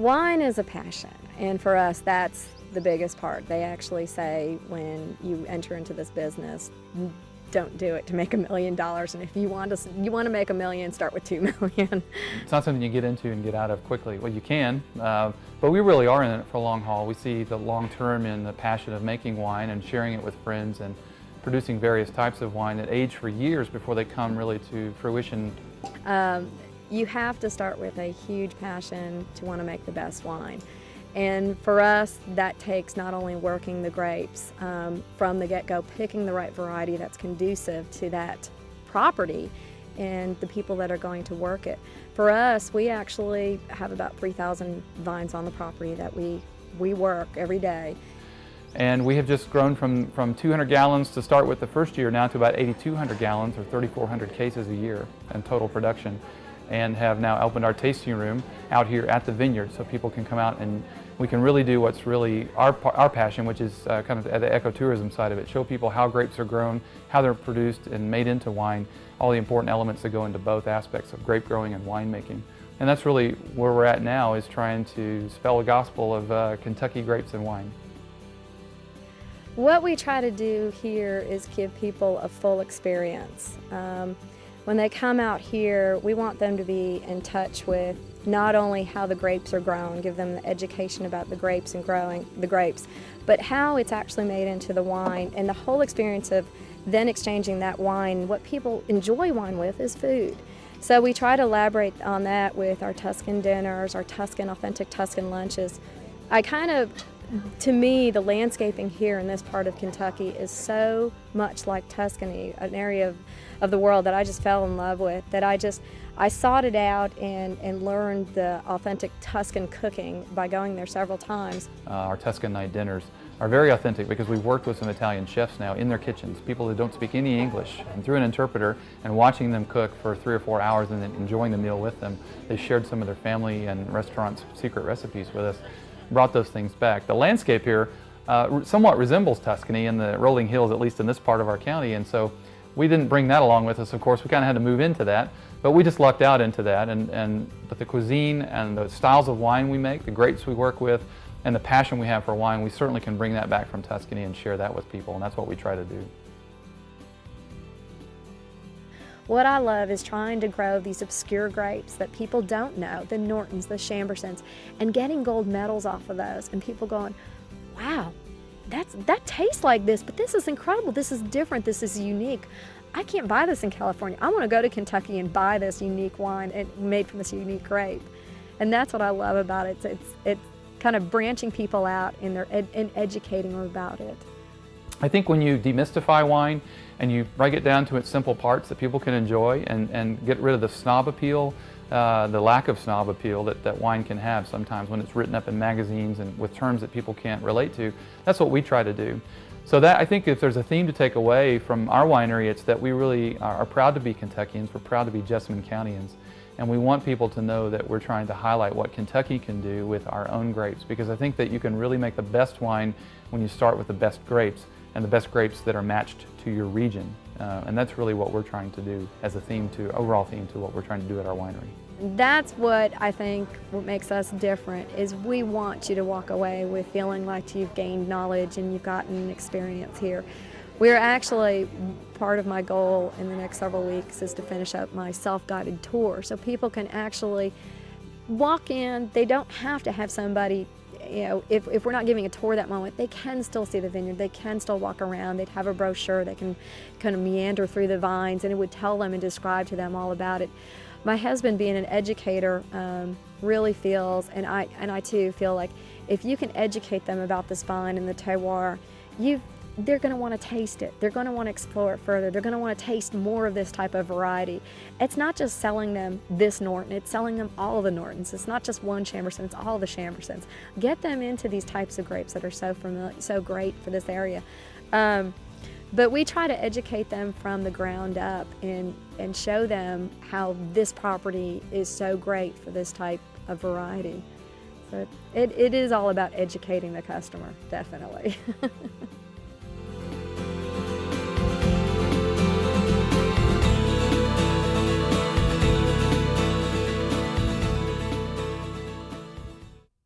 Wine is a passion, and for us, that's the biggest part. They actually say when you enter into this business, don't do it to make $1 million, and if you want to make $1 million, start with $2 million. It's not something you get into and get out of quickly. Well, you can, but we really are in it for a long haul. We see the long term in the passion of making wine and sharing it with friends and producing various types of wine that age for years before they come really to fruition. You have to start with a huge passion to want to make the best wine. And for us, that takes not only working the grapes from the get-go, picking the right variety that's conducive to that property and the people that are going to work it. For us, we actually have about 3,000 vines on the property that we work every day. And we have just grown from 200 gallons to start with the first year now to about 8,200 gallons or 3,400 cases a year in total production, and have now opened our tasting room out here at the vineyard so people can come out and we can really do what's really our passion, which is kind of the ecotourism side of it. Show people how grapes are grown, how they're produced and made into wine, all the important elements that go into both aspects of grape growing and winemaking. And that's really where we're at now, is trying to spell the gospel of Kentucky grapes and wine. What we try to do here is give people a full experience. When they come out here, we want them to be in touch with not only how the grapes are grown, give them the education about the grapes and growing the grapes, but how it's actually made into the wine, and the whole experience of then exchanging that wine. What people enjoy wine with is food. So we try to elaborate on that with our Tuscan dinners, our authentic Tuscan lunches. To me, the landscaping here in this part of Kentucky is so much like Tuscany, an area of the world that I just fell in love with, that I sought it out and learned the authentic Tuscan cooking by going there several times. Our Tuscan night dinners are very authentic because we've worked with some Italian chefs now in their kitchens, people that don't speak any English, and through an interpreter, and watching them cook for 3 or 4 hours and then enjoying the meal with them. They shared some of their family and restaurants' secret recipes with us, brought those things back. The landscape here somewhat resembles Tuscany in the rolling hills, at least in this part of our county, and so we didn't bring that along with us. Of course, we kind of had to move into that, but we just lucked out into that. But the cuisine and the styles of wine we make, the grapes we work with, and the passion we have for wine, we certainly can bring that back from Tuscany and share that with people, and that's what we try to do. What I love is trying to grow these obscure grapes that people don't know, the Nortons, the Chambersons, and getting gold medals off of those, and people going, wow, that tastes like this, but this is incredible, this is different, this is unique. I can't buy this in California. I want to go to Kentucky and buy this unique wine made from this unique grape. And that's what I love about it. It's kind of branching people out and educating them about it. I think when you demystify wine and you break it down to its simple parts that people can enjoy and get rid of the snob appeal, the lack of snob appeal that wine can have sometimes when it's written up in magazines and with terms that people can't relate to, that's what we try to do. So that, I think, if there's a theme to take away from our winery, it's that we really are proud to be Kentuckians, we're proud to be Jessamine Countyans, and we want people to know that we're trying to highlight what Kentucky can do with our own grapes, because I think that you can really make the best wine when you start with the best grapes, and the best grapes that are matched to your region. And that's really what we're trying to do as a theme overall theme to what we're trying to do at our winery. That's what I think what makes us different, is we want you to walk away with feeling like you've gained knowledge and you've gotten experience here. We're actually, part of my goal in the next several weeks is to finish up my self-guided tour so people can actually walk in. They don't have to have somebody, if we're not giving a tour that moment, they can still see the vineyard, they can still walk around, they'd have a brochure, they can kind of meander through the vines and it would tell them and describe to them all about it. My husband, being an educator, really feels, and I too feel like, if you can educate them about this vine and the terroir, they're going to want to taste it. They're going to want to explore it further. They're going to want to taste more of this type of variety. It's not just selling them this Norton, it's selling them all of the Nortons. It's not just one Chamberson, it's all the Chambersons. Get them into these types of grapes that are so familiar, so great for this area. But we try to educate them from the ground up and show them how this property is so great for this type of variety. So it is all about educating the customer, definitely.